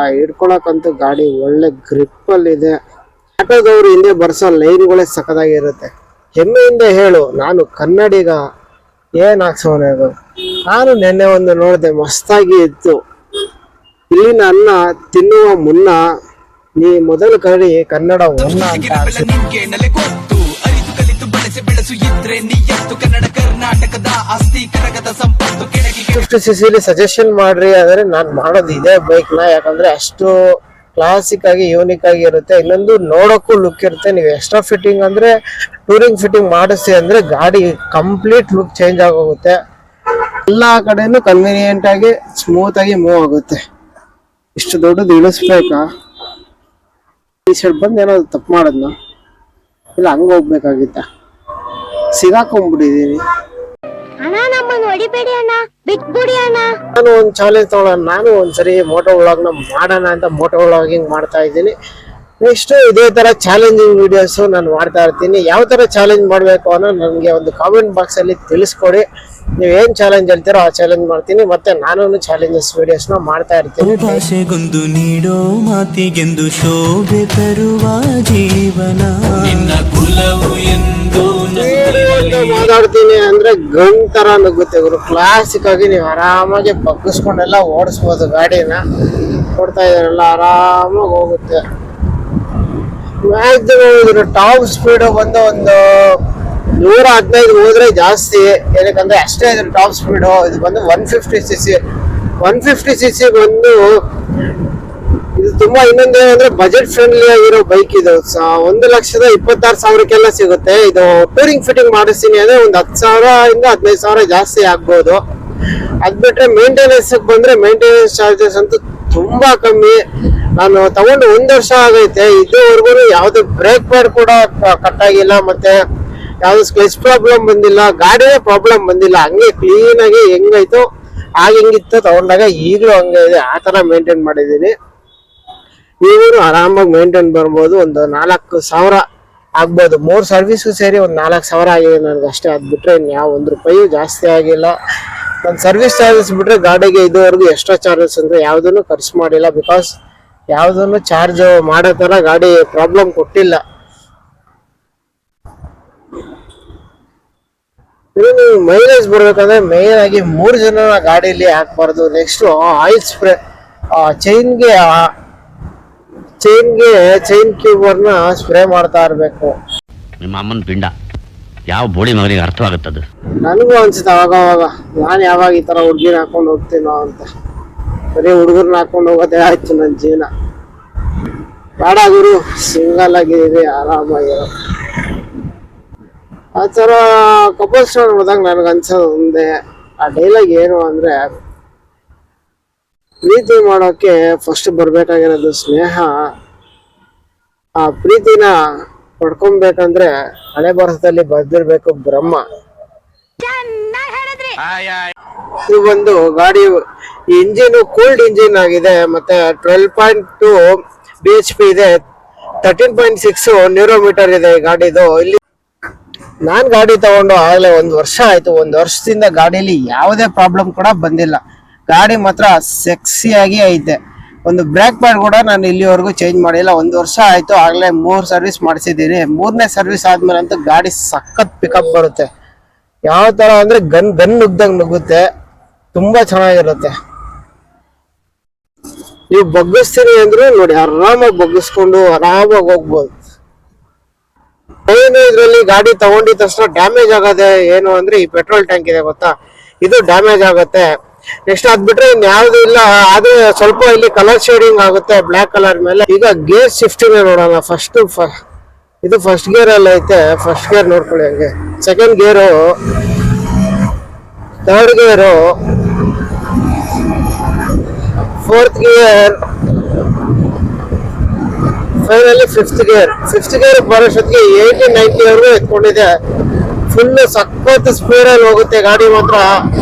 ಆಗಲ್ಲ. ಹಿಡ್ಕೊಳಕಂತೂ ಗಾಡಿ ಒಳ್ಳೆ ಗ್ರಿಪ್ ಅಲ್ಲಿ ಇದೆ. ಆಟೋದವ್ರು ಹಿಂದೆ ಬರ್ಸೋ ಲೈನ್ಗಳೇ ಸಖತ್ತಾಗಿರುತ್ತೆ. ಹೆಮ್ಮೆಯಿಂದ ಹೇಳು, ನಾನು ಕನ್ನಡಿಗ. ಏನ್ ಹಾಕ್ಸೋನೆ ಅದು. ನಾನು ನೆನ್ನೆ ಒಂದು ನೋಡಿದೆ, ಮಸ್ತಾಗಿ ಇತ್ತು. ಇಲ್ಲಿನ ಅನ್ನ ತಿನ್ನುವ ಮುನ್ನ ನೀ ಮೊದಲು ಕರಡಿ ಕನ್ನಡ ಉನ್ನ ಅಂತ 50cc ಸಜೆಷನ್ ಮಾಡ್ರಿ ಅಂದ್ರೆ ನಾನ್ ಮಾಡೋದು ಇದೇ ಬೈಕ್ ನ. ಯಾಕಂದ್ರೆ ಅಷ್ಟು ಕ್ಲಾಸಿಕ್ ಆಗಿ ಯೂನಿಕ್ ಆಗಿ ಇರುತ್ತೆ. ಇನ್ನೊಂದು ನೋಡಕ್ಕೂ ಲುಕ್ ಇರುತ್ತೆ. ನೀವು ಎಕ್ಸ್ಟ್ರಾ ಫಿಟ್ಟಿಂಗ್ ಅಂದ್ರೆ ಟೂರಿಂಗ್ ಫಿಟ್ಟಿಂಗ್ ಮಾಡಿಸಿ ಅಂದ್ರೆ ಗಾಡಿ ಕಂಪ್ಲೀಟ್ ಲುಕ್ ಚೇಂಜ್ ಆಗೋಗುತ್ತೆ. ಎಲ್ಲಾ ಕಡೆನೂ ಕನ್ವೀನಿಯಂಟ್ ಆಗಿ ಸ್ಮೂತ್ ಆಗಿ ಮೂವ್ ಆಗುತ್ತೆ. ಇಷ್ಟು ದೊಡ್ಡದು ಇಳಿಸ್ಬೇಕಾ? ಈ ಸೈಡ್ ಬಂದು ಏನಾದ್ರು ತಪ್ಪು ಮಾಡೋದ್ನ ಇಲ್ಲ ಹಂಗ ಹೋಗ್ಬೇಕಾಗಿತ್ತ? ಸಿಗಾಕೊಂಡ್ಬಿಟ್ಟಿದೀನಿ. ನಾನು ಒಂದ್ ಚಾಲೆಂಜ್ ತಗೊಳ್ಳೋಣ. ನಾನು ಒಂದ್ಸರಿ ಮೋಟೋ ವ್ಲಾಗ್ ನ ಮಾಡೋಣ ಅಂತ ಮೋಟೋ ವ್ಲಾಗಿಂಗ್ ಮಾಡ್ತಾ ಇದ್ದೀನಿ. ನೆಕ್ಸ್ಟ್ ಇದೇ ತರ ಚಾಲೆಂಜಿಂಗ್ ವಿಡಿಯೋಸ್ ನಾನು ಮಾಡ್ತಾ ಇರ್ತೀನಿ. ಯಾವ ತರ ಚಾಲೆಂಜ್ ಮಾಡ್ಬೇಕು ಅನ್ನೋ ನನಗೆ ಒಂದು ಕಾಮೆಂಟ್ ಬಾಕ್ಸ್ ಅಲ್ಲಿ ತಿಳಿಸ್ಕೊಡಿ. ನೀವ್ ಏನ್ ಚಾಲೆಂಜ್ ಹೇಳ್ತೀರೋ ಆ ಚಾಲೆಂಜ್ ಮಾಡ್ತೀನಿ. ಮತ್ತೆ ನಾನು ಚಾಲೆಂಜಸ್ ವಿಡಿಯೋಸ್ ನ ಮಾಡ್ತಾ ಇರ್ತೀನಿ. ಭಾಷೆಗೊಂದು ನೀಡೋ ಮಾತಿಗೆಂದು ಶೋಭೆ ತರುವ ಜೀವನ ಕುಲವು ಎಂದು ಮಾತಾಡ್ತೀನಿ ಅಂದ್ರೆ ಗನ್ ತರ ನುಗ್ಗುತ್ತೆ ಗುರು. ಕ್ಲಾಸಿಕ್ ಆಗಿ ನೀವು ಆರಾಮಾಗಿ ಬಗ್ಗಿಸ್ಕೊಂಡೆಲ್ಲ ಓಡಿಸ್ಬೋದು. ಗಾಡಿನ ಕೊಡ್ತಾ ಇದಾರಲ್ಲ ಆರಾಮಾಗಿ ಹೋಗುತ್ತೆ. ಮ್ಯಾಕ್ಸಿಮಮ್ ಟಾಪ್ ಸ್ಪೀಡ್ ಬಂದು ಒಂದು 115 ಹೋದ್ರೆ ಜಾಸ್ತಿ. ಏನಕ್ಕಂದ್ರೆ ಅಷ್ಟೇ ಇದ್ರ ಟಾಪ್ ಸ್ಪೀಡ್. ಇದು ಬಂದು 150cc. 150cc ಬಂದು ಇದು ತುಂಬಾ ಇನ್ನೊಂದು ಏನಂದ್ರೆ ಬಜೆಟ್ ಫ್ರೆಂಡ್ಲಿ ಆಗಿರೋ ಬೈಕ್ ಇದು. 1,26,000ಕ್ಕೆಲ್ಲ ಸಿಗುತ್ತೆ. ಇದು ಟೂರಿಂಗ್ ಫಿಟ್ಟಿಂಗ್ ಮಾಡಿಸ್ತೀನಿ ಅಂದ್ರೆ ಒಂದು 10,000 ಇಂದ 15,000 ಜಾಸ್ತಿ ಆಗ್ಬೋದು. ಅದ್ ಬಿಟ್ರೆ ಮೇಂಟೆನೆನ್ಸ್ ಬಂದ್ರೆ ಮೇಂಟೆನೆನ್ಸ್ ಚಾರ್ಜಸ್ ಅಂತೂ ತುಂಬಾ ಕಮ್ಮಿ. ನಾನು ತಗೊಂಡು 1 ವರ್ಷ ಆಗೈತೆ. ಇದುವರೆಗೂ ಯಾವ್ದು ಬ್ರೇಕ್ ಪ್ಯಾಡ್ ಕೂಡ ಕಟ್ ಆಗಿಲ್ಲ. ಮತ್ತೆ ಯಾವ್ದು ಕ್ಲಚ್ ಪ್ರಾಬ್ಲಮ್ ಬಂದಿಲ್ಲ. ಗಾಡಿನೇ ಪ್ರಾಬ್ಲಮ್ ಬಂದಿಲ್ಲ. ಹಂಗೆ ಕ್ಲೀನ್ ಆಗಿ ಹೆಂಗಾಯ್ತು ಆಗ ಹೆಂಗಿತ್ತು ತಗೊಂಡಾಗ ಈಗಲೂ ಹಂಗೆ ಇದೆ. ಆ ತರ ಮೇಂಟೈನ್ ಮಾಡಿದೀನಿ. ನೀವು ಆರಾಮಾಗಿ ಮೇಂಟೈನ್ ಬರ್ಬೋದು. ಒಂದು 4,000 ಆಗ್ಬೋದು. 3 ಸರ್ವಿಸ್ಗೂ ಸೇರಿ ಒಂದು 4,000 ಆಗಿದೆ ನನಗೆ ಅಷ್ಟೇ. ಅದ್ ಬಿಟ್ರೆ ಯಾವ ₹1 ಜಾಸ್ತಿ ಆಗಿಲ್ಲ. ನನ್ನ ಸರ್ವಿಸ್ ಚಾರ್ಜಸ್ ಬಿಟ್ರೆ ಗಾಡಿಗೆ ಇದುವರೆಗೂ ಎಕ್ಸ್ಟ್ರಾ ಚಾರ್ಜಸ್ ಅಂದ್ರೆ ಯಾವ್ದನ್ನು ಖರ್ಚು ಮಾಡಿಲ್ಲ. ಬಿಕಾಸ್ ಯಾವ್ದನ್ನು ಚಾರ್ಜ್ ಮಾಡೋ ತರ ಗಾಡಿ ಪ್ರಾಬ್ಲಮ್ ಕೊಟ್ಟಿಲ್ಲ. ನೀವು ಮೈಲೇಜ್ ಬರ್ಬೇಕಂದ್ರೆ ಮೇನ್ ಆಗಿ 3 ಜನ ಗಾಡಿಯಲ್ಲಿ ಹಾಕ್ಬಾರ್ದು. ನೆಕ್ಸ್ಟ್ ಆಯಿಲ್ ಸ್ಪ್ರೇ, ಚೈನ್ ಕ್ಯೂಬರ್ ನ ಸ್ಪ್ರೇ ಮಾಡ್ತಾ ಇರ್ಬೇಕು. ನಿಮ್ಮ ಅಮ್ಮನ ಪಿಂಡ ಯಾವ ಬೋಡಿ ಮಗನಿಗೆ ಅರ್ಥವಾಗುತ್ತದೆ. ನನಗೂ ಅನ್ಸುತ್ತೆ ಅವಾಗ ನಾನು ಯಾವಾಗ ಈ ತರ ಹುಡ್ಗಿನ ಹಾಕೊಂಡು ಹೋಗ್ತೀನೋ ಅಂತ. ಬರೀ ಹುಡುಗರ್ನ ಹಾಕೊಂಡು ಹೋಗೋದೇ ಆಯ್ತು ನನ್ನ ಜೀವನ. ಬೇಡ ಗುರು, ಸಿಂಗಲ್ ಆಗಿದ್ದೀವಿ ಆರಾಮಾಗಿರೋ. ಆ ತರ ಕಪಲ್ ಸ್ಟೋರ್ ನೋಡಿದಾಗ ನನಗೆ ಅನ್ಸೋದು ಒಂದೇ. ಆ ಡೈಲಾಗ್ ಏನು ಅಂದ್ರೆ, ಪ್ರೀತಿ ಮಾಡೋಕೆ ಫಸ್ಟ್ ಬರ್ಬೇಕಾಗಿರೋದು ಸ್ನೇಹ. ಆ ಪ್ರೀತಿನ ಪಡ್ಕೊಬೇಕಂದ್ರೆ ಹಣೆ ಬರಹದಲ್ಲಿ ಬರ್ದಿರ್ಬೇಕು ಬ್ರಹ್ಮ. ಇದು ಒಂದು ಗಾಡಿ ಇಂಜಿನ್ ಕೂಲ್ಡ್ ಇಂಜಿನ್ ಆಗಿದೆ. ಮತ್ತೆ 12.2 bhp ಇದೆ. 13.6 ನ್ಯೂರೋಮೀಟರ್ ಇದೆ ಈ ಗಾಡಿದು. ಇಲ್ಲಿ ನಾನ್ ಗಾಡಿ ತಗೊಂಡು ಆಗ್ಲೇ 1 ವರ್ಷ ಆಯ್ತು. 1 ವರ್ಷದಿಂದ ಗಾಡಿಯಲ್ಲಿ ಯಾವುದೇ ಪ್ರಾಬ್ಲಮ್ ಕೂಡ ಬಂದಿಲ್ಲ. ಗಾಡಿ ಮಾತ್ರ ಸೆಕ್ಸಿಯಾಗಿ ಐತೆ. ಒಂದು ಬ್ರೇಕ್ ಪ್ಯಾಡ್ ಕೂಡ ನಾನು ಇಲ್ಲಿವರೆಗೂ ಚೇಂಜ್ ಮಾಡಿಲ್ಲ. 1 ವರ್ಷ ಆಯ್ತು. ಆಗ್ಲೇ 3 ಸರ್ವಿಸ್ ಮಾಡಿಸಿದ್ದೀನಿ. 3ನೇ ಸರ್ವಿಸ್ ಆದ್ಮೇಲೆ ಅಂತೂ ಗಾಡಿ ಸಖತ್ ಪಿಕಪ್ ಬರುತ್ತೆ. ಯಾವ ತರ ಅಂದ್ರೆ ಗನ್ ನುಗ್ದಂಗ್ ನುಗ್ಗುತ್ತೆ. ತುಂಬಾ ಚೆನ್ನಾಗಿರುತ್ತೆ. ನೀವು ಬಗ್ಗಿಸ್ತೀನಿ ಅಂದ್ರು ನೋಡಿ ಆರಾಮಾಗಿ ಬಗ್ಗಿಸ್ಕೊಂಡು ಆರಾಮಾಗಿ ಹೋಗ್ಬೋದು. ಏನು ಇದ್ರಲ್ಲಿ ಗಾಡಿ ತಗೊಂಡಿದ ತಕ್ಷಣ ಡ್ಯಾಮೇಜ್ ಆಗೋದೆ ಏನು ಅಂದ್ರೆ ಈ ಪೆಟ್ರೋಲ್ ಟ್ಯಾಂಕ್ ಇದೆ ಗೊತ್ತಾ, ಇದು ಡ್ಯಾಮೇಜ್ ಆಗುತ್ತೆ. ನೆಕ್ಸ್ಟ್ ಅದ್ ಬಿಟ್ರೆ ಇನ್ಯಾವ್ದು ಇಲ್ಲ. ಆದ್ರೆ ಸ್ವಲ್ಪ ಇಲ್ಲಿ ಕಲರ್ ಶೇಡಿಂಗ್ ಆಗುತ್ತೆ ಬ್ಲಾಕ್ ಕಲರ್ ಮೇಲೆ. ಈಗ ಗೇರ್ ಶಿಫ್ಟಿಂಗ್ ನೋಡೋಣ. ಇದು ಫಸ್ಟ್ ಗೇರ್ ಅಲ್ಲಿ ಐತೆ. ಫಸ್ಟ್ ಗೇರ್ ನೋಡ್ಕೊಳ್ಳಿ ಹಂಗೆ. ಸೆಕೆಂಡ್ ಗೇರು, third gear, 4th gear, finally 5th gear. 5th gear ಬರೋಷ್ಟೊತ್ತಿಗೆ 80-90 ವರೆಗೂ ಎತ್ಕೊಂಡಿದೆ. ಫುಲ್ ಸಖತ್ ಸ್ಪೀಡ್ ಅಲ್ಲಿ ಹೋಗುತ್ತೆ ಗಾಡಿ ಮಾತ್ರ.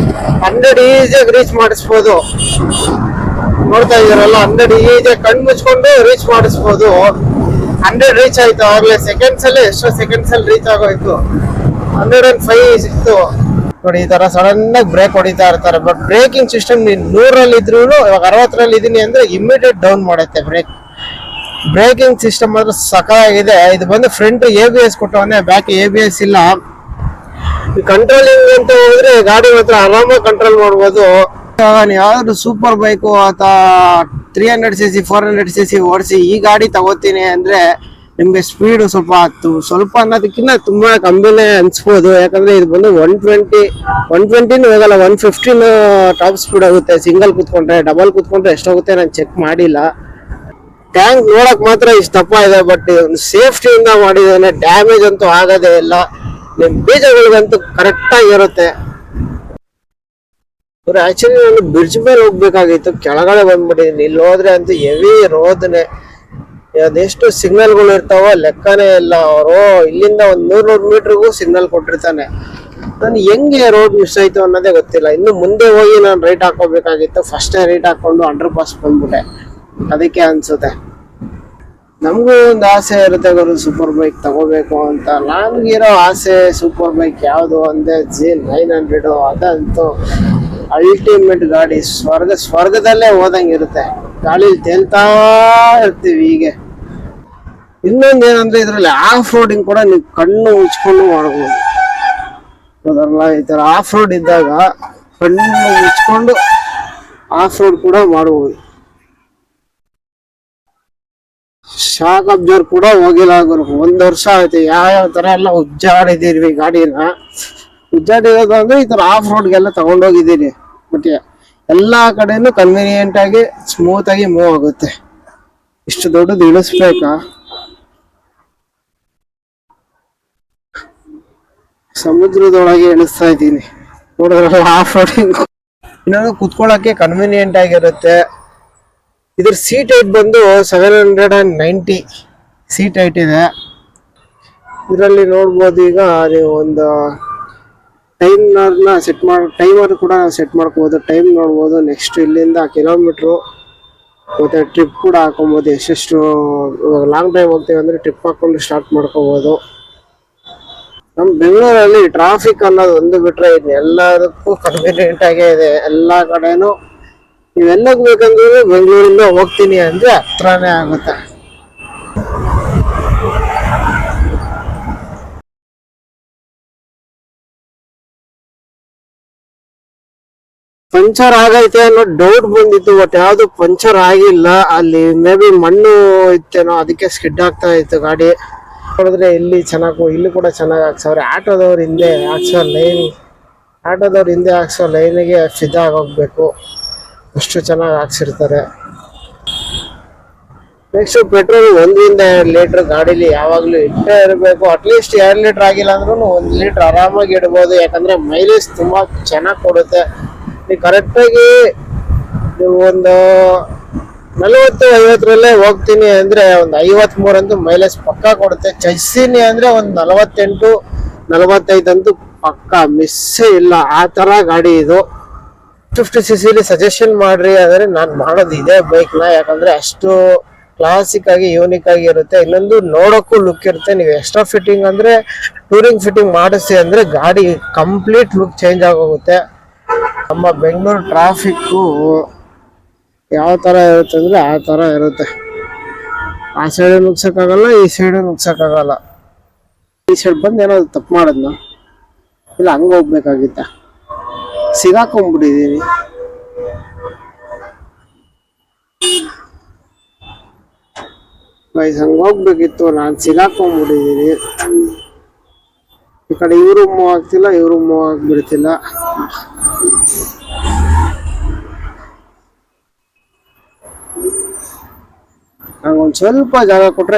100 ಈಸಿಯಾಗಿ ರೀಚ್ ಮಾಡಿಸ್ಬೋದು. ನೋಡ್ತಾ ಇದೀರಲ್ಲ, 100 ಈಸಿಯಾಗಿ ಕಣ್ಣು ಮುಚ್ಕೊಂಡು ರೀಚ್ ಮಾಡಿಸ್ಬೋದು. 100 ರೀಚ್ ಆಯ್ತು ಆಗ್ಲೇ. ಸೆಕೆಂಡ್ಸ್ ಅಲ್ಲಿ ಎಷ್ಟೋ ಸೆಕೆಂಡ್ಸ್ ಅಲ್ಲಿ ರೀಚ್ ಆಗೋಯ್ತು. 105 ಸಿಕ್ತು. ನೋಡಿ ಈ ತರ ಸಡನ್ ಆಗಿ ಬ್ರೇಕ್ ಹೊಡಿತಾ ಇರ್ತಾರೆ. ಬಟ್ ಬ್ರೇಕಿಂಗ್ ಸಿಸ್ಟಮ್ ನೀನ್ 100ರಲ್ಲಿ ಇದ್ರು ಇವಾಗ 60ರಲ್ಲಿ ಇದೀನಿ ಅಂದ್ರೆ ಇಮಿಡಿಯೇಟ್ ಡೌನ್ ಮಾಡುತ್ತೆ ಬ್ರೇಕಿಂಗ್ ಸಿಸ್ಟಮ್ ಮಾತ್ರ ಸಖತ್ತಾಗಿದೆ. ಇದು ಬಂದು ಫ್ರಂಟ್ ABS ಕೊಟ್ಟವನೇ, ಬ್ಯಾಕ್ ABS ಇಲ್ಲ. ಕಂಟ್ರೋಲಿಂಗ್ ಅಂತ ಹೋದ್ರೆ ಗಾಡಿ ಮಾತ್ರ ಆರಾಮಾಗಿ ಕಂಟ್ರೋಲ್ ಮಾಡ್ಬೋದು. ಯಾವ್ದು ಸೂಪರ್ ಬೈಕು ಅಥವಾ 300cc 400cc ಓಡಿಸಿ ಈ ಗಾಡಿ ತಗೋತೀನಿ ಅಂದ್ರೆ ನಿಮ್ಗೆ ಸ್ಪೀಡ್ ಸ್ವಲ್ಪ ಅನ್ನೋದಕ್ಕಿಂತ ತುಂಬಾ ಕಮ್ಮಿನೇ ಅನ್ಸ್ಬೋದು. ಯಾಕಂದ್ರೆ ಇದು ಬಂದು 120 ಹೋಗಲ್ಲ, 115 ಟಾಪ್ ಸ್ಪೀಡ್ ಆಗುತ್ತೆ. ಸಿಂಗಲ್ ಕುತ್ಕೊಂಡ್ರೆ, ಡಬಲ್ ಕುತ್ಕೊಂಡ್ರೆ ಎಷ್ಟಾಗುತ್ತೆ ನಾನು ಚೆಕ್ ಮಾಡಿಲ್ಲ. ಟ್ಯಾಂಕ್ ನೋಡಕ್ ಮಾತ್ರ ಇಷ್ಟು ದಪ್ಪ ಇದೆ, ಬಟ್ ಸೇಫ್ಟಿಯಿಂದ ಮಾಡಿದಾನೆ, ಡ್ಯಾಮೇಜ್ ಅಂತೂ ಆಗೋದೇ ಇಲ್ಲ. ನಿಮ್ ಬೀಜಗಳಿಗಂತೂ ಕರೆಕ್ಟ್ ಆಗಿರುತ್ತೆ. ಆಕ್ಚುಲಿ ನಾನು ಬ್ರಿಡ್ಜ್ ಮೇಲೆ ಹೋಗ್ಬೇಕಾಗಿತ್ತು, ಕೆಳಗಡೆ ಬಂದ್ಬಿಟ್ಟಿದ್ದೀನಿ. ಇಲ್ಲಿ ಹೋದ್ರೆ ಅಂತೂ ಹೆವಿ ರೋದನೆ, ಅದೆಷ್ಟು ಸಿಗ್ನಲ್ಗಳು ಇರ್ತಾವೋ ಲೆಕ್ಕನೇ ಇಲ್ಲ. ಅವರು ಇಲ್ಲಿಂದ ಒಂದ್ 100 ಮೀಟರ್ಗೂ ಸಿಗ್ನಲ್ ಕೊಟ್ಟಿರ್ತಾನೆ. ನಾನು ಹೆಂಗೆ ರೋಡ್ ಮಿಸ್ ಆಯ್ತು ಅನ್ನೋದೇ ಗೊತ್ತಿಲ್ಲ. ಇನ್ನು ಮುಂದೆ ಹೋಗಿ ನಾನು ರೈಟ್ ಹಾಕೋಬೇಕಾಗಿತ್ತು, ಫಸ್ಟೇ ರೈಟ್ ಹಾಕೊಂಡು ಅಂಡರ್ ಪಾಸ್ ಬಂದ್ಬಿಟ್ಟೆ. ಅದಕ್ಕೆ ಅನ್ಸುತ್ತೆ. ನಮಗೂ ಒಂದು ಆಸೆ ಇರುತ್ತೆ ಗುರು, ಸೂಪರ್ ಬೈಕ್ ತಗೋಬೇಕು ಅಂತ. ನನ್ಗಿರೋ ಆಸೆ ಸೂಪರ್ ಬೈಕ್ ಯಾವುದು ಅಂದ್ರೆ Z900. ಅದಂತೂ ಅಲ್ಟಿಮೇಟ್ ಗಾಡಿ, ಸ್ವರ್ಗದಲ್ಲೇ ಹೋದಂಗಿರುತ್ತೆ. ಗಾಳಿಲಿ ತೇಲ್ತಾ ಇರ್ತೀವಿ. ಹೀಗೆ ಇನ್ನೊಂದೇನಂದ್ರೆ ಇದ್ರಲ್ಲಿ ಆಫ್ ರೋಡಿಂಗ್ ಕೂಡ ನೀವು ಕಣ್ಣು ಮುಚ್ಕೊಂಡು ಮಾಡ್ಬೋದು. ಅದಲ್ಲ, ಈ ತರ ಆಫ್ ರೋಡ್ ಇದ್ದಾಗ ಕಣ್ಣು ಮುಚ್ಕೊಂಡು ಆಫ್ ರೋಡ್ ಕೂಡ ಮಾಡ್ಬೋದು. ಶಾಕ್ ಅಬ್ಸರ್ವ್ ಕೂಡ ಹೋಗಿಲ್ಲ ಗುರು, 1 ವರ್ಷ ಆಯ್ತು. ಯಾವ ತರ ಎಲ್ಲ ಉಜ್ಜಾಡಿದೀವಿ ಗಾಡಿನ. ಉಜ್ಜಾಡಿರೋದು ಅಂದ್ರೆ ಈ ತರ ಆಫ್ ರೋಡ್ಗೆಲ್ಲ ತಗೊಂಡೋಗಿದ್ದೀನಿ. ಬಟ್ ಎಲ್ಲಾ ಕಡೆನೂ ಕನ್ವೀನಿಯೆಂಟ್ ಆಗಿ ಸ್ಮೂತ್ ಆಗಿ ಮೂವ್ ಆಗುತ್ತೆ. ಇಷ್ಟು ದೊಡ್ಡದು ಇಳಿಸ್ಬೇಕಾ? ಸಮುದ್ರದೊಳಗೆ ಇಳಿಸ್ತಾ ಇದ್ದೀನಿ ನೋಡಿದ್ರಲ್ಲ ಆಫ್ ರೋಡಿಂಗ್. ಇನ್ನೊಂದು ಕುತ್ಕೊಳ್ಳೋಕೆ ಕನ್ವೀನಿಯೆಂಟ್ ಆಗಿರುತ್ತೆ. ಇದ್ರ ಸೀಟ್ ಹೈಟ್ ಬಂದು 790 ಸೀಟ್ ಹೈಟ್ ಇದೆ. ಇದರಲ್ಲಿ ನೋಡ್ಬೋದು, ಈಗ ನೀವು ಒಂದು ಟೈಮರ್ ಕೂಡ ಸೆಟ್ ಮಾಡ್ಕೋಬೋದು. ಟೈಮ್ ನೋಡ್ಬೋದು. ನೆಕ್ಸ್ಟ್ ಇಲ್ಲಿಂದ ಕಿಲೋಮೀಟ್ರು ಮತ್ತೆ ಟ್ರಿಪ್ ಕೂಡ ಹಾಕೊಬೋದು. ಎಷ್ಟೆಷ್ಟು ಇವಾಗ ಲಾಂಗ್ ಡ್ರೈವ್ ಹೋಗ್ತೀವಿ ಅಂದ್ರೆ ಟ್ರಿಪ್ ಹಾಕೊಂಡು ಸ್ಟಾರ್ಟ್ ಮಾಡ್ಕೋಬೋದು. ನಮ್ಮ ಬೆಂಗಳೂರಲ್ಲಿ ಟ್ರಾಫಿಕ್ ಅನ್ನೋದು ಒಂದು ಬಿಟ್ರೆ ಎಲ್ಲದಕ್ಕೂ ಕನ್ವೀನಿಯೆಂಟ್ ಆಗೇ ಇದೆ. ಎಲ್ಲಾ ಕಡೆನೂ ನೀವೆಲ್ಲಕ್ ಬೇಕಂದ್ರೆ ಬೆಂಗಳೂರಿಂದ ಹೋಗ್ತೀನಿ ಅಂದ್ರೆ ಹತ್ರನೇ ಆಗುತ್ತೆ. ಪಂಚರ್ ಆಗೈತೆ ಅನ್ನೋ ಡೌಟ್ ಬಂದಿತ್ತು, ಬಟ್ ಯಾವ್ದು ಪಂಚರ್ ಆಗಿಲ್ಲ. ಅಲ್ಲಿ ಮೇ ಬಿ ಮಣ್ಣು ಇತ್ತೇನೋ, ಅದಕ್ಕೆ ಸ್ಕಿಡ್ ಆಗ್ತಾ ಇತ್ತು ಗಾಡಿ. ನೋಡಿದ್ರೆ ಇಲ್ಲಿ ಕೂಡ ಚೆನ್ನಾಗಿ ಹಾಕ್ಸವ್ರೆ. ಆಟೋದವ್ರ ಹಿಂದೆ ಹಾಕ್ಸೋ ಲೈನಿಗೆ ಫಿದಾಗೋಗ್ಬೇಕು, ಅಷ್ಟು ಚೆನ್ನಾಗಿ ಹಾಕ್ಸಿರ್ತಾರೆ. ನೆಕ್ಸ್ಟ್ ಪೆಟ್ರೋಲ್ 1 ರಿಂದ 2 ಲೀಟರ್ ಗಾಡಿಲಿ ಯಾವಾಗ್ಲೂ ಇಟ್ಟೇ ಇರಬೇಕು. ಅಟ್ಲೀಸ್ಟ್ 2 ಲೀಟರ್ ಆಗಿಲ್ಲ ಅಂದ್ರೂ 1 ಲೀಟರ್ ಆರಾಮಾಗಿ ಇಡ್ಬೋದು. ಯಾಕಂದ್ರೆ ಮೈಲೇಜ್ ತುಂಬಾ ಚೆನ್ನಾಗಿ ಕೊಡುತ್ತೆ. ನೀವು ಕರೆಕ್ಟಾಗಿ ನೀವು ಒಂದು 40-50ರಲ್ಲೇ ಹೋಗ್ತೀನಿ ಅಂದ್ರೆ ಒಂದು 53 ಅಂತೂ ಮೈಲೇಜ್ ಪಕ್ಕಾ ಕೊಡುತ್ತೆ. ಚೈಸಿನಿ ಅಂದ್ರೆ ಒಂದು 48-45 ಅಂತೂ ಪಕ್ಕಾ ಮಿಸ್ಸೇ ಇಲ್ಲ. ಆ ತರ ಗಾಡಿ ಇದು. 50cc ಸಜೆಷನ್ ಮಾಡ್ರಿ ಅಂದ್ರೆ ನಾನು ಮಾಡೋದು ಇದೇ ಬೈಕ್ನ. ಯಾಕಂದ್ರೆ ಅಷ್ಟು ಕ್ಲಾಸಿಕ್ ಆಗಿ ಯೂನಿಕ್ ಆಗಿ ಇರುತ್ತೆ. ಇನ್ನೊಂದು ನೋಡೋಕ್ಕೂ ಲುಕ್ ಇರುತ್ತೆ. ನೀವು ಎಕ್ಸ್ಟ್ರಾ ಫಿಟ್ಟಿಂಗ್ ಅಂದ್ರೆ ಟೂರಿಂಗ್ ಫಿಟ್ಟಿಂಗ್ ಮಾಡಿಸಿ ಅಂದ್ರೆ ಗಾಡಿ ಕಂಪ್ಲೀಟ್ ಲುಕ್ ಚೇಂಜ್ ಆಗೋಗುತ್ತೆ. ನಮ್ಮ ಬೆಂಗಳೂರು ಟ್ರಾಫಿಕ್ಕು ಯಾವ ತರ ಇರುತ್ತೆ ಅಂದ್ರೆ ಆ ತರ ಇರುತ್ತೆ. ಆ ಸೈಡ್ ನುಗ್ಸಕ್ಕಾಗಲ್ಲ, ಈ ಸೈಡ್ ನುಗ್ಸಕ್ಕಾಗಲ್ಲ. ಈ ಸೈಡ್ ಬಂದು ಏನಾದ್ರು ತಪ್ಪು ಮಾಡೋದ್ನ ಇಲ್ಲ ಹಂಗ ಹೋಗ್ಬೇಕಾಗಿತ್ತ, ಸಿಗಾಕೊಂಡ್ಬಿಟ್ಟಿದೀನಿ. ಹಂಗ ಹೋಗ್ಬೇಕಿತ್ತು, ನಾನು ಸಿಗಾಕೊಂಡ್ಬಿಟ್ಟಿದೀನಿ. ಈ ಕಡೆ ಇವರು ಮೂವ್ ಆಗ್ತಿಲ್ಲ, ಇವರು ಮೂವ್ ಆಗ್ಬಿಡ್ತಿಲ್ಲ. ನಂಗೊಂದ್ ಸ್ವಲ್ಪ ಜಾಗ ಕೊಟ್ರೆ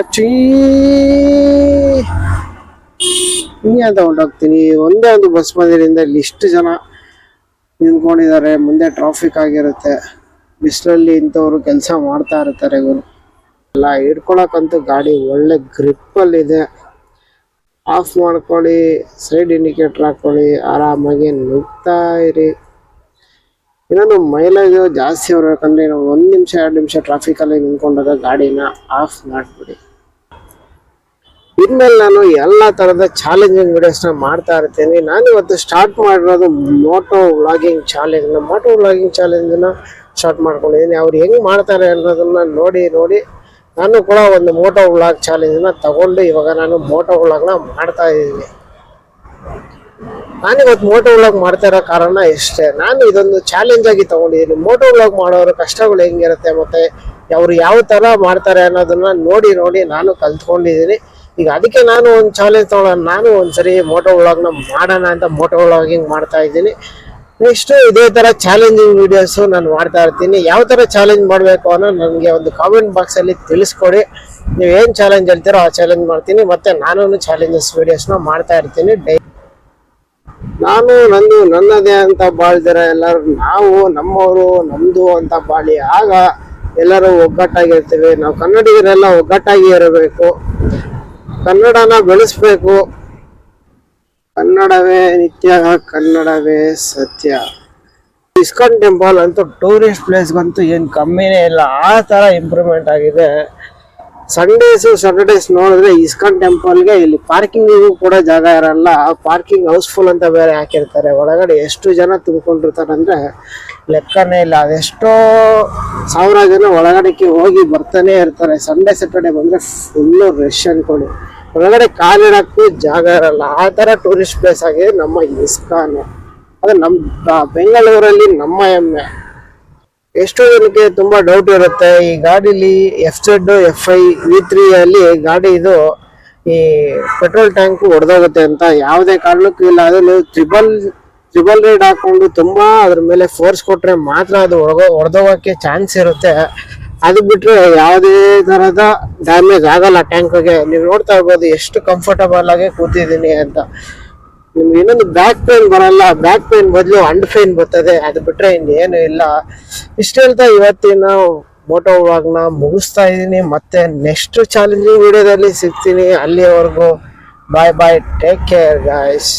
ಅಂತ ಹೊಂಟೋಗ್ತೀನಿ. ಒಂದೇ ಒಂದು ಬಸ್ ಬಂದಿರಿಂದ ಇಲ್ಲಿ ಇಷ್ಟು ಜನ ನಿಂತ್ಕೊಂಡಿದ್ದಾರೆ. ಮುಂದೆ ಟ್ರಾಫಿಕ್ ಆಗಿರುತ್ತೆ. ಬಿಸಿಲಲ್ಲಿ ಇಂಥವ್ರು ಕೆಲಸ ಮಾಡ್ತಾ ಇರ್ತಾರೆ. ಇವರು ಎಲ್ಲ ಹಿಡ್ಕೊಳಕಂತೂ ಗಾಡಿ ಒಳ್ಳೆ ಗ್ರಿಪ್ ಅಲ್ಲಿ ಇದೆ. ಆಫ್ ಮಾಡ್ಕೊಳ್ಳಿ, ಸೈಡ್ ಇಂಡಿಕೇಟರ್ ಹಾಕೊಳ್ಳಿ, ಆರಾಮಾಗಿ ನುಗ್ತಾ ಇರಿ. ಇನ್ನೊಂದು ಮೈಲೇಜ್ ಜಾಸ್ತಿ ಬರ್ಬೇಕಂದ್ರೆ ನಾವು 1 ನಿಮಿಷ 2 ನಿಮಿಷ ಟ್ರಾಫಿಕ್ ಅಲ್ಲಿ ನಿಂತ್ಕೊಂಡಾಗ ಗಾಡಿನ ಆಫ್ ಮಾಡ್ಬಿಡಿ. ಇನ್ಮೇಲೆ ನಾನು ಎಲ್ಲ ತರದ ಚಾಲೆಂಜಿಂಗ್ ವಿಡಿಯೋಸ್ನ ಮಾಡ್ತಾ ಇರ್ತೀನಿ. ನಾನು ಇವತ್ತು ಸ್ಟಾರ್ಟ್ ಮಾಡಿರೋದು ಮೋಟೋ ವ್ಲಾಗಿಂಗ್ ಚಾಲೆಂಜ್ನ ಸ್ಟಾರ್ಟ್ ಮಾಡ್ಕೊಂಡಿದ್ದೀನಿ. ಅವ್ರು ಹೆಂಗ್ ಮಾಡ್ತಾರೆ ಅನ್ನೋದನ್ನ ನೋಡಿ ನಾನು ಕೂಡ ಒಂದು ಮೋಟೋ ವ್ಲಾಗ್ ಚಾಲೆಂಜ್ನ ತಗೊಂಡು ಇವಾಗ ನಾನು ಮೋಟೋ ವ್ಲಾಗ್ನ ಮಾಡ್ತಾ ಇದ್ದೀನಿ. ನಾನಿವತ್ತು ಮೋಟೋ ವ್ಲಾಗ್ ಮಾಡ್ತಾ ಇರೋ ಕಾರಣ ಇಷ್ಟೇ, ನಾನು ಇದೊಂದು ಚಾಲೆಂಜ್ ಆಗಿ ತಗೊಂಡಿದ್ದೀನಿ. ಮೋಟೋ ವ್ಲಾಗ್ ಮಾಡೋರ ಕಷ್ಟಗಳು ಹೆಂಗಿರುತ್ತೆ ಮತ್ತೆ ಅವ್ರು ಯಾವ ತರ ಮಾಡ್ತಾರೆ ಅನ್ನೋದನ್ನ ನೋಡಿ ನಾನು ಕಲ್ತ್ಕೊಂಡಿದ್ದೀನಿ. ಈಗ ಅದಕ್ಕೆ ನಾನು ಒಂದು ಚಾಲೆಂಜ್ ತಗೊಳ್ಳೋಣ, ನಾನು ಒಂದ್ಸರಿ ಮೋಟೋ ವ್ಲಾಗ್ನ ಮಾಡೋಣ ಅಂತ ಮೋಟೋ ವ್ಲಾಗಿಂಗ್ ಮಾಡ್ತಾ ಇದ್ದೀನಿ. ನೆಕ್ಸ್ಟ್ ಇದೇ ತರ ಚಾಲೆಂಜಿಂಗ್ ವಿಡಿಯೋಸ್ ನಾನು ಮಾಡ್ತಾ ಇರ್ತೀನಿ. ಯಾವ ತರ ಚಾಲೆಂಜ್ ಮಾಡಬೇಕು ಅನ್ನೋ ನನಗೆ ಒಂದು ಕಾಮೆಂಟ್ ಬಾಕ್ಸ್ ಅಲ್ಲಿ ತಿಳಿಸ್ಕೊಡಿ. ನೀವು ಏನ್ ಚಾಲೆಂಜ್ ಹೇಳ್ತೀರೋ ಆ ಚಾಲೆಂಜ್ ಮಾಡ್ತೀನಿ. ಮತ್ತೆ ನಾನು ಚಾಲೆಂಜಸ್ ವಿಡಿಯೋಸ್ನ ಮಾಡ್ತಾ ಇರ್ತೀನಿ. ನಾನು ನನ್ನದೇ ಅಂತ ಬಾಳ್ದಿರ ಎಲ್ಲರೂ ನಾವು ನಮ್ಮವರು ನಮ್ದು ಅಂತ ಬಾಳಿ, ಆಗ ಎಲ್ಲರೂ ಒಗ್ಗಟ್ಟಾಗಿರ್ತೀವಿ. ನಾವು ಕನ್ನಡಿಗರೆಲ್ಲ ಒಗ್ಗಟ್ಟಾಗಿ ಇರಬೇಕು, ಕನ್ನಡನ ಬೆಳೆಸ್ಬೇಕು. ಕನ್ನಡವೇ ನಿತ್ಯ, ಕನ್ನಡವೇ ಸತ್ಯ. ಇಸ್ಕಾನ್ ಟೆಂಪಲ್ ಅಂತೂ ಟೂರಿಸ್ಟ್ ಪ್ಲೇಸ್ಗಂತೂ ಏನು ಕಮ್ಮಿನೇ ಇಲ್ಲ, ಆ ಥರ ಇಂಪ್ರೂವ್ಮೆಂಟ್ ಆಗಿದೆ. ಸ್ಯಾಟರ್ಡೇಸ್ ನೋಡಿದ್ರೆ ಇಸ್ಕಾನ್ ಟೆಂಪಲ್ಗೆ ಇಲ್ಲಿ ಪಾರ್ಕಿಂಗಿಗೂ ಕೂಡ ಜಾಗ ಇರಲ್ಲ. ಪಾರ್ಕಿಂಗ್ ಹೌಸ್ಫುಲ್ ಅಂತ ಬೇರೆ ಹಾಕಿರ್ತಾರೆ. ಒಳಗಡೆ ಎಷ್ಟು ಜನ ತುಂಬಿಕೊಂಡಿರ್ತಾರೆ ಅಂದರೆ ಲೆಕ್ಕನೇ ಇಲ್ಲ. ಅದೆಷ್ಟೋ ಸಾವಿರ ಜನ ಒಳಗಡೆಗೆ ಹೋಗಿ ಬರ್ತಾನೆ ಇರ್ತಾರೆ. ಸ್ಯಾಟರ್ಡೇ ಬಂದರೆ ಫುಲ್ಲು ರಶ್ ಅನ್ಕೊಳ್ಳಿ, ಒಳಗಡೆ ಕಾಲಿಡಕ್ಕೂ ಜಾಗ ಇರಲ್ಲ. ಆ ಥರ ಟೂರಿಸ್ಟ್ ಪ್ಲೇಸ್ ಆಗಿದೆ ನಮ್ಮ ಇಸ್ಕಾನ್. ಅದು ನಮ್ಮ ಬೆಂಗಳೂರಲ್ಲಿ ನಮ್ಮ ಹೆಮ್ಮೆ. ಎಷ್ಟೋ ಜನಕ್ಕೆ ತುಂಬಾ ಡೌಟ್ ಇರುತ್ತೆ, ಈ ಗಾಡಿಲಿ FZ FI V3 ಅಲ್ಲಿ ಗಾಡಿ ಇದು ಈ ಪೆಟ್ರೋಲ್ ಟ್ಯಾಂಕ್ ಹೊಡೆದೋಗುತ್ತೆ ಅಂತ. ಯಾವುದೇ ಕಾರಣಕ್ಕೂ ಇಲ್ಲ. ಅದು ನೀವು ಟ್ರಿಬಲ್ ರೈಡ್ ಹಾಕೊಂಡು ತುಂಬಾ ಅದ್ರ ಮೇಲೆ ಫೋರ್ಸ್ ಕೊಟ್ರೆ ಮಾತ್ರ ಅದು ಹೊಡೆದೋಗಕ್ಕೆ ಚಾನ್ಸ್ ಇರುತ್ತೆ. ಅದು ಬಿಟ್ರೆ ಯಾವುದೇ ತರದ ಡ್ಯಾಮೇಜ್ ಆಗಲ್ಲ ಟ್ಯಾಂಕ್ಗೆ. ನೀವು ನೋಡ್ತಾ ಇರ್ಬೋದು ಎಷ್ಟು ಕಂಫರ್ಟಬಲ್ ಆಗಿ ಕೂತಿದ್ದೀನಿ ಅಂತ. ನಿಮ್ಗೆ ಇನ್ನೊಂದು ಬ್ಯಾಕ್ ಪೇನ್ ಬರಲ್ಲ, ಬ್ಯಾಕ್ ಪೇನ್ ಬದಲು ಅಂಡ್ ಪೇನ್ ಬರ್ತದೆ. ಅದು ಬಿಟ್ರೆ ಇನ್ನೇನು ಇಲ್ಲ. ಇಷ್ಟು ಹೇಳ್ತಾ ಇವತ್ತಿನ ಮೋಟೋ ವ್ಲಾಗ್ನ ಮುಗಿಸ್ತಾ ಇದ್ದೀನಿ. ಮತ್ತೆ ನೆಕ್ಸ್ಟ್ ಚಾಲೆಂಜಿಂಗ್ ವಿಡಿಯೋದಲ್ಲಿ ಸಿಗ್ತೀನಿ. ಅಲ್ಲಿವರೆಗೂ ಬಾಯ್, ಟೇಕ್ ಕೇರ್ ಗಾಯ್ಸ್.